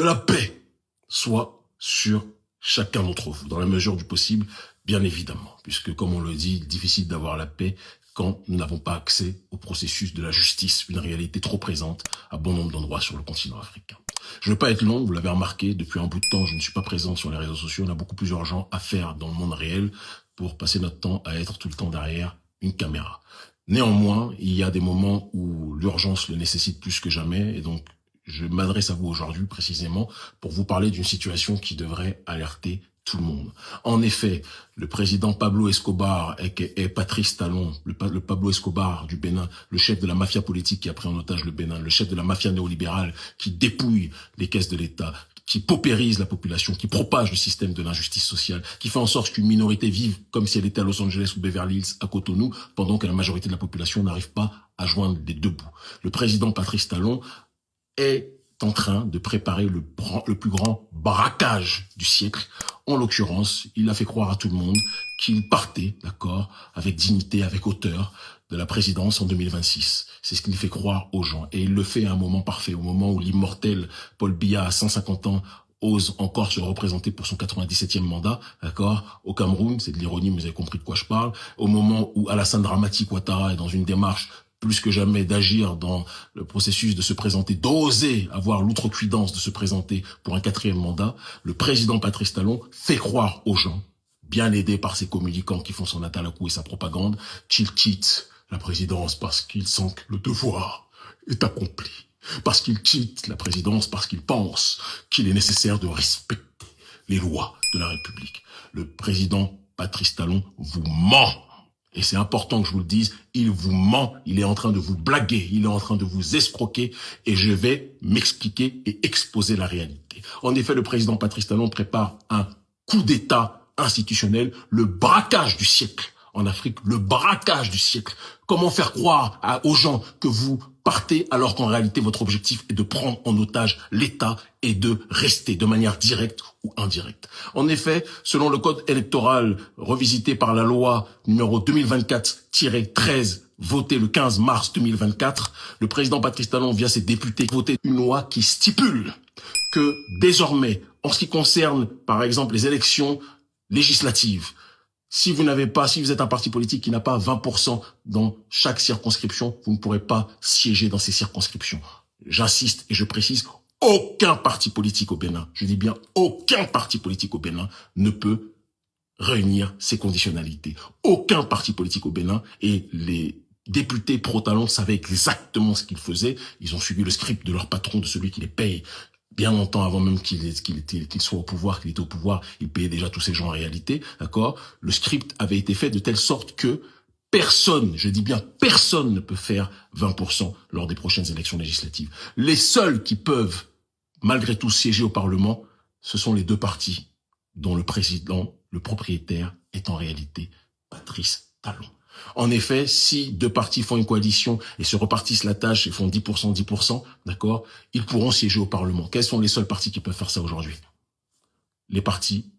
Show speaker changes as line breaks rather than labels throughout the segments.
Que la paix soit sur chacun d'entre vous, dans la mesure du possible, bien évidemment, puisque, comme on le dit, difficile d'avoir la paix quand nous n'avons pas accès au processus de la justice, une réalité trop présente à bon nombre d'endroits sur le continent africain. Je ne veux pas être long, vous l'avez remarqué, depuis un bout de temps, je ne suis pas présent sur les réseaux sociaux, on a beaucoup plus urgent à faire dans le monde réel pour passer notre temps à être tout le temps derrière une caméra. Néanmoins, il y a des moments où l'urgence le nécessite plus que jamais, et donc je m'adresse à vous aujourd'hui précisément pour vous parler d'une situation qui devrait alerter tout le monde. En effet, le président Pablo Escobar et Patrice Talon, le Pablo Escobar du Bénin, le chef de la mafia politique qui a pris en otage le Bénin, le chef de la mafia néolibérale qui dépouille les caisses de l'État, qui paupérise la population, qui propage le système de l'injustice sociale, qui fait en sorte qu'une minorité vive comme si elle était à Los Angeles ou Beverly Hills à Cotonou, pendant que la majorité de la population n'arrive pas à joindre les deux bouts. Le président Patrice Talon est en train de préparer le plus grand braquage du siècle. En l'occurrence, il a fait croire à tout le monde qu'il partait, d'accord, avec dignité, avec hauteur, de la présidence en 2026. C'est ce qu'il fait croire aux gens. Et il le fait à un moment parfait, au moment où l'immortel Paul Biya, à 150 ans, ose encore se représenter pour son 97e mandat, d'accord, au Cameroun, c'est de l'ironie, mais vous avez compris de quoi je parle, au moment où Alassane Dramati Ouattara est dans une démarche plus que jamais d'agir dans le processus de se présenter, d'oser avoir l'outrecuidance de se présenter pour un 4e mandat, le président Patrice Talon fait croire aux gens, bien aidé par ses communicants qui font son atalakou et sa propagande, qu'il quitte la présidence parce qu'il sent que le devoir est accompli, parce qu'il quitte la présidence parce qu'il pense qu'il est nécessaire de respecter les lois de la République. Le président Patrice Talon vous ment. Et c'est important que je vous le dise, il vous ment, il est en train de vous blaguer, il est en train de vous escroquer et je vais m'expliquer et exposer la réalité. En effet, le président Patrice Talon prépare un coup d'État institutionnel, le braquage du siècle en Afrique, le braquage du siècle. Comment faire croire aux gens que vous partez alors qu'en réalité votre objectif est de prendre en otage l'État et de rester de manière directe ou indirecte. En effet, selon le code électoral revisité par la loi numéro 2024-13 votée le 15 mars 2024, le président Patrice Talon via ses députés voter une loi qui stipule que désormais, en ce qui concerne par exemple les élections législatives, si vous êtes un parti politique qui n'a pas 20% dans chaque circonscription, vous ne pourrez pas siéger dans ces circonscriptions. J'insiste et je précise, aucun parti politique au Bénin, je dis bien aucun parti politique au Bénin ne peut réunir ces conditionnalités. Aucun parti politique au Bénin et les députés pro-Talon savaient exactement ce qu'ils faisaient. Ils ont suivi le script de leur patron, de celui qui les paye. Bien longtemps avant même qu'il soit au pouvoir, qu'il était au pouvoir, il payait déjà tous ces gens en réalité, d'accord? Le script avait été fait de telle sorte que personne, je dis bien personne ne peut faire 20% lors des prochaines élections législatives. Les seuls qui peuvent, malgré tout, siéger au Parlement, ce sont les deux partis dont le président, le propriétaire, est en réalité Patrice Talon. En effet, si deux partis font une coalition et se repartissent la tâche et font 10%, d'accord, ils pourront siéger au Parlement. Quels sont les seuls partis qui peuvent faire ça aujourd'hui? Les partis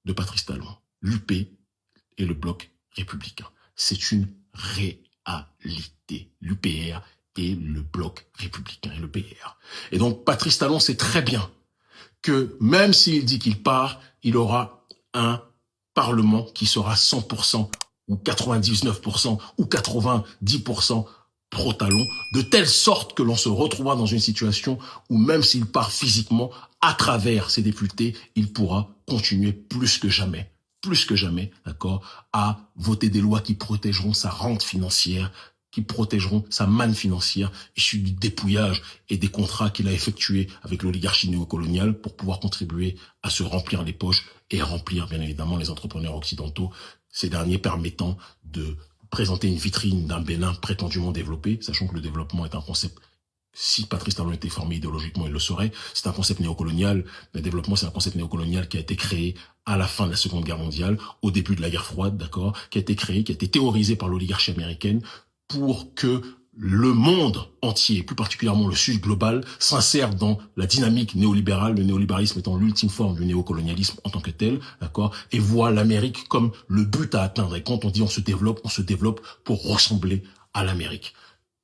de Patrice Talon, l'UP et le Bloc républicain. C'est une réalité. L'UPR et le Bloc républicain et le PR. Et donc, Patrice Talon sait très bien que même s'il dit qu'il part, il aura un Parlement qui sera 100% ou 99% ou 90% pro-Talon, de telle sorte que l'on se retrouvera dans une situation où même s'il part physiquement, à travers ses députés, il pourra continuer plus que jamais, d'accord, à voter des lois qui protégeront sa rente financière, qui protégeront sa manne financière issue du dépouillage et des contrats qu'il a effectués avec l'oligarchie néocoloniale pour pouvoir contribuer à se remplir les poches et remplir bien évidemment les entrepreneurs occidentaux, ces derniers permettant de présenter une vitrine d'un Bénin prétendument développé, sachant que le développement est un concept, si Patrice Talon était formé idéologiquement, il le saurait, c'est un concept néocolonial. Le développement, c'est un concept néocolonial qui a été créé à la fin de la Seconde Guerre mondiale, au début de la guerre froide, d'accord, qui a été créé, qui a été théorisé par l'oligarchie américaine pour que le monde entier, plus particulièrement le Sud global, s'insère dans la dynamique néolibérale, le néolibéralisme étant l'ultime forme du néocolonialisme en tant que tel, d'accord, et voit l'Amérique comme le but à atteindre. Et quand on dit on se développe pour ressembler à l'Amérique.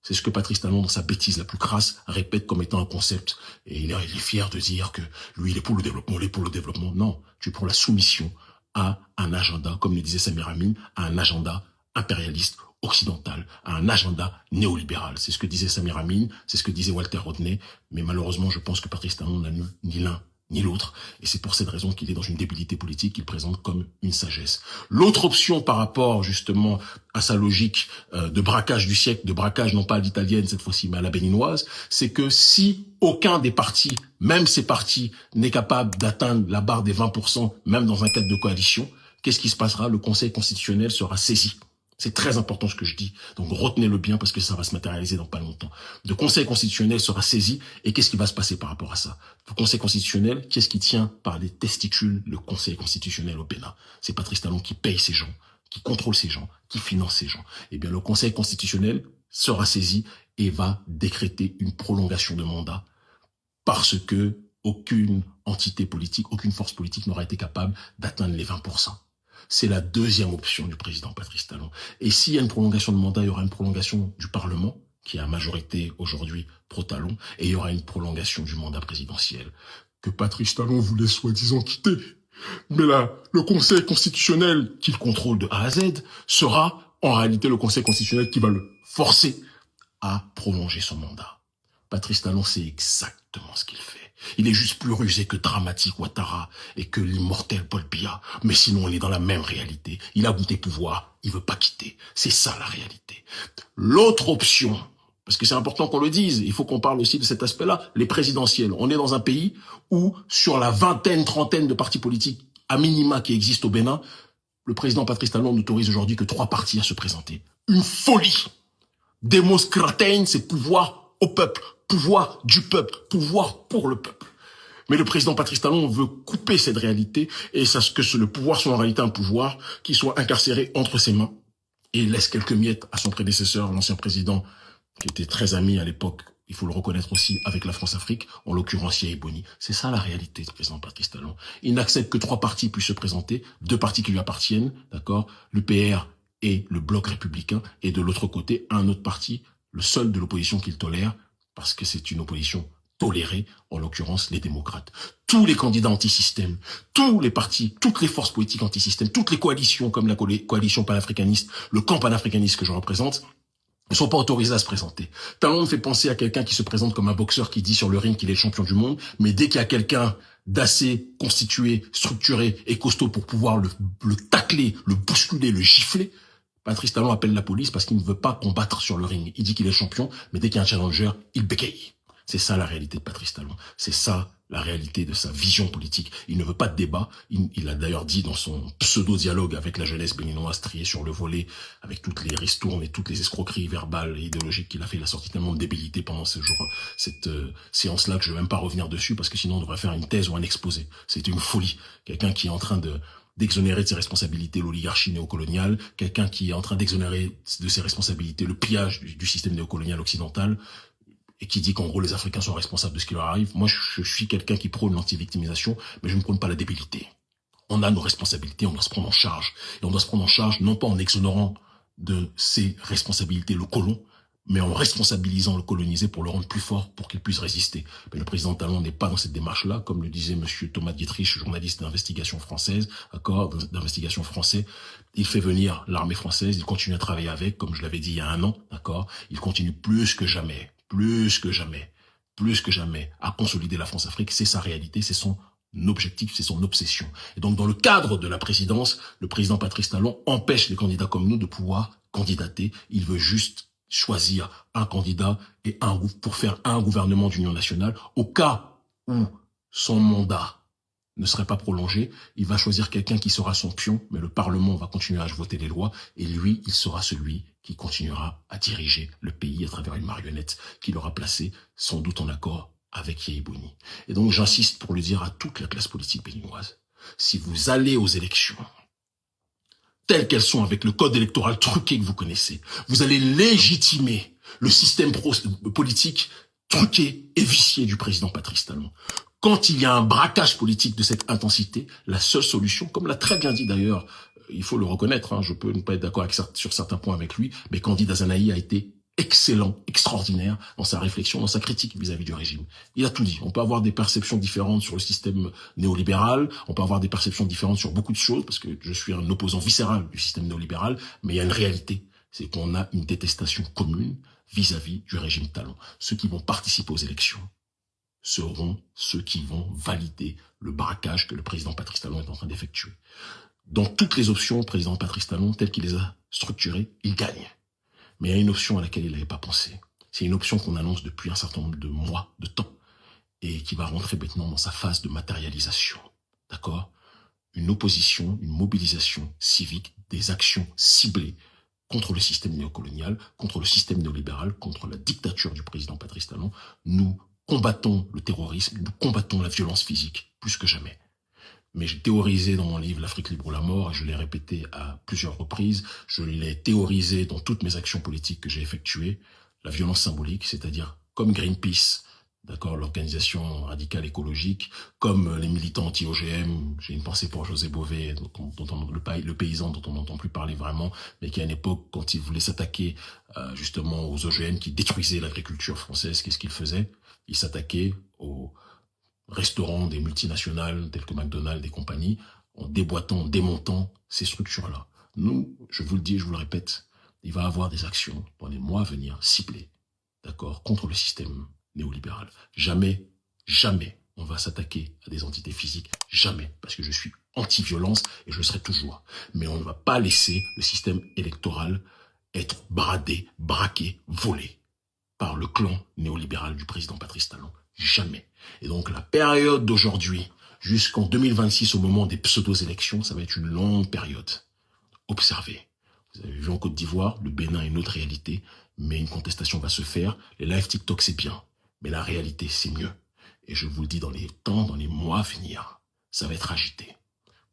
C'est ce que Patrice Talon, dans sa bêtise la plus crasse, répète comme étant un concept. Et il est fier de dire que lui, il est pour le développement, il est pour le développement. Non, tu prends la soumission à un agenda, comme le disait Samir Amin, à un agenda impérialiste occidental, à un agenda néolibéral. C'est ce que disait Samir Amin, c'est ce que disait Walter Rodney. Mais malheureusement, je pense que Patrice Talon n'a ni l'un ni l'autre. Et c'est pour cette raison qu'il est dans une débilité politique qu'il présente comme une sagesse. L'autre option par rapport justement à sa logique de braquage du siècle, de braquage non pas à l'italienne cette fois-ci, mais à la béninoise, c'est que si aucun des partis, même ces partis, n'est capable d'atteindre la barre des 20%, même dans un cadre de coalition, qu'est-ce qui se passera? Le Conseil constitutionnel sera saisi. C'est très important ce que je dis. Donc retenez-le bien parce que ça va se matérialiser dans pas longtemps. Le Conseil constitutionnel sera saisi et qu'est-ce qui va se passer par rapport à ça? Le Conseil constitutionnel, qui est-ce qui tient par les testicules le Conseil constitutionnel au Bénin? C'est Patrice Talon qui paye ces gens, qui contrôle ces gens, qui finance ces gens. Eh bien, le Conseil constitutionnel sera saisi et va décréter une prolongation de mandat parce que aucune entité politique, aucune force politique n'aura été capable d'atteindre les 20%. C'est la deuxième option du président Patrice Talon. Et s'il y a une prolongation de mandat, il y aura une prolongation du Parlement, qui est à majorité aujourd'hui pro-Talon, et il y aura une prolongation du mandat présidentiel, que Patrice Talon voulait soi-disant quitter. Mais là, le Conseil constitutionnel qu'il contrôle de A à Z sera en réalité le Conseil constitutionnel qui va le forcer à prolonger son mandat. Patrice Talon sait exactement ce qu'il fait. Il est juste plus rusé que Dramatique Ouattara et que l'immortel Paul Biya. Mais sinon, il est dans la même réalité. Il a goûté pouvoir, il veut pas quitter. C'est ça la réalité. L'autre option, parce que c'est important qu'on le dise, il faut qu'on parle aussi de cet aspect-là, les présidentielles. On est dans un pays où, sur la vingtaine, trentaine de partis politiques à minima qui existent au Bénin, le président Patrice Talon n'autorise aujourd'hui que 3 partis à se présenter. Une folie. Demos Kratein, c'est pouvoir au peuple. Pouvoir du peuple, pouvoir pour le peuple. Mais le président Patrice Talon veut couper cette réalité et sache que le pouvoir soit en réalité un pouvoir qui soit incarcéré entre ses mains et laisse quelques miettes à son prédécesseur, l'ancien président, qui était très ami à l'époque, il faut le reconnaître aussi, avec la France-Afrique, en l'occurrence Yahya Boni. C'est ça la réalité du président Patrice Talon. Il n'accepte que 3 partis puissent se présenter, 2 partis qui lui appartiennent, d'accord, l'UPR et le Bloc républicain, et de l'autre côté, un autre parti, le seul de l'opposition qu'il tolère, parce que c'est une opposition tolérée, en l'occurrence les démocrates. Tous les candidats anti-système, tous les partis, toutes les forces politiques anti-système, toutes les coalitions comme la coalition panafricaniste, le camp panafricaniste que je représente, ne sont pas autorisés à se présenter. Talon me fait penser à quelqu'un qui se présente comme un boxeur qui dit sur le ring qu'il est champion du monde, mais dès qu'il y a quelqu'un d'assez constitué, structuré et costaud pour pouvoir le tacler, le bousculer, le gifler, Patrice Talon appelle la police parce qu'il ne veut pas combattre sur le ring. Il dit qu'il est champion, mais dès qu'il y a un challenger, il bégaye. C'est ça la réalité de Patrice Talon. C'est ça la réalité de sa vision politique. Il ne veut pas de débat. Il a d'ailleurs dit dans son pseudo-dialogue avec la jeunesse béninoise triée sur le volet, avec toutes les ristournes et toutes les escroqueries verbales et idéologiques qu'il a fait, il a sorti tellement de débilité pendant ce jour, cette séance-là, que je ne vais même pas revenir dessus parce que sinon on devrait faire une thèse ou un exposé. C'est une folie. Quelqu'un qui est en train d'exonérer de ses responsabilités l'oligarchie néocoloniale, quelqu'un qui est en train d'exonérer de ses responsabilités le pillage du système néocolonial occidental, et qui dit qu'en gros les Africains sont responsables de ce qui leur arrive. Moi, je suis quelqu'un qui prône l'anti-victimisation, mais je ne prône pas la débilité. On a nos responsabilités, on doit se prendre en charge. Et on doit se prendre en charge, non pas en exonérant de ses responsabilités le colon, mais en responsabilisant le colonisé pour le rendre plus fort, pour qu'il puisse résister. Mais le président Talon n'est pas dans cette démarche-là, comme le disait monsieur Thomas Dietrich, journaliste d'investigation française, d'investigation français. Il fait venir l'armée française, il continue à travailler avec, comme je l'avais dit il y a 1 an, d'accord. Il continue plus que jamais, à consolider la France-Afrique. C'est sa réalité, c'est son objectif, c'est son obsession. Et donc, dans le cadre de la présidence, le président Patrice Talon empêche les candidats comme nous de pouvoir candidater. Il veut juste choisir un candidat et pour faire un gouvernement d'union nationale. Au cas où son mandat ne serait pas prolongé, il va choisir quelqu'un qui sera son pion, mais le Parlement va continuer à voter les lois, et lui, il sera celui qui continuera à diriger le pays à travers une marionnette qu'il aura placée, sans doute en accord avec Yahya Boni. Et donc, j'insiste pour le dire à toute la classe politique béninoise. Si vous allez aux élections, telles qu'elles sont, avec le code électoral truqué que vous connaissez, vous allez légitimer le système politique truqué et vicié du président Patrice Talon. Quand il y a un braquage politique de cette intensité, la seule solution, comme l'a très bien dit d'ailleurs, il faut le reconnaître, je peux ne pas être d'accord sur certains points avec lui, mais Candide Azanaï a été excellent, extraordinaire dans sa réflexion, dans sa critique vis-à-vis du régime. Il a tout dit. On peut avoir des perceptions différentes sur le système néolibéral, on peut avoir des perceptions différentes sur beaucoup de choses, parce que je suis un opposant viscéral du système néolibéral, mais il y a une réalité, c'est qu'on a une détestation commune vis-à-vis du régime Talon. Ceux qui vont participer aux élections seront ceux qui vont valider le braquage que le président Patrice Talon est en train d'effectuer. Dans toutes les options, le président Patrice Talon, tel qu'il les a structurées, il gagne. Mais il y a une option à laquelle il n'avait pas pensé. C'est une option qu'on annonce depuis un certain nombre de mois, de temps, et qui va rentrer maintenant dans sa phase de matérialisation. D'accord? Une opposition, une mobilisation civique, des actions ciblées contre le système néocolonial, contre le système néolibéral, contre la dictature du président Patrice Talon. Nous combattons le terrorisme, nous combattons la violence physique, plus que jamais. Mais j'ai théorisé dans mon livre L'Afrique libre ou la mort, et je l'ai répété à plusieurs reprises, je l'ai théorisé dans toutes mes actions politiques que j'ai effectuées, la violence symbolique, c'est-à-dire comme Greenpeace, d'accord, l'organisation radicale écologique, comme les militants anti-OGM, j'ai une pensée pour José Bové, le paysan dont on n'entend plus parler vraiment, mais qui à une époque, quand il voulait s'attaquer justement aux OGM qui détruisaient l'agriculture française, qu'est-ce qu'il faisait? Il s'attaquait aux restaurants des multinationales tels que McDonald's et compagnie, en déboîtant, en démontant ces structures-là. Nous, je vous le dis, je vous le répète, il va y avoir des actions dans les mois à venir ciblées, d'accord, contre le système néolibéral. Jamais, jamais on va s'attaquer à des entités physiques, jamais, parce que je suis anti-violence et je le serai toujours. Mais on ne va pas laisser le système électoral être bradé, braqué, volé par le clan néolibéral du président Patrice Talon. Jamais. Et donc la période d'aujourd'hui jusqu'en 2026 au moment des pseudo-élections, ça va être une longue période. Observez. Vous avez vu en Côte d'Ivoire, le Bénin est une autre réalité, mais une contestation va se faire. Les live TikTok c'est bien, mais la réalité c'est mieux. Et je vous le dis dans les temps, dans les mois à venir, ça va être agité.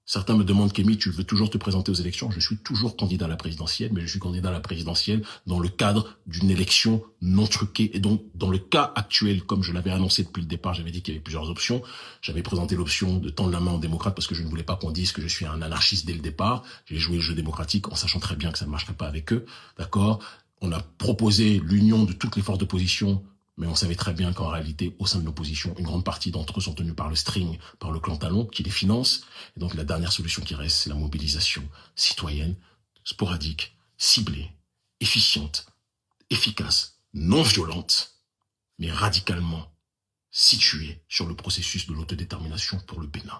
Certains me demandent, Kémy, tu veux toujours te présenter aux élections? Je suis toujours candidat à la présidentielle, mais je suis candidat à la présidentielle dans le cadre d'une élection non truquée. Et donc, dans le cas actuel, comme je l'avais annoncé depuis le départ, j'avais dit qu'il y avait plusieurs options. J'avais présenté l'option de tendre la main aux démocrates parce que je ne voulais pas qu'on dise que je suis un anarchiste dès le départ. J'ai joué le jeu démocratique en sachant très bien que ça ne marcherait pas avec eux. D'accord? On a proposé l'union de toutes les forces d'opposition, mais on savait très bien qu'en réalité, au sein de l'opposition, une grande partie d'entre eux sont tenus par le string, par le clan Talon, qui les finance. Et donc la dernière solution qui reste, c'est la mobilisation citoyenne, sporadique, ciblée, efficiente, efficace, non violente, mais radicalement située sur le processus de l'autodétermination pour le Bénin.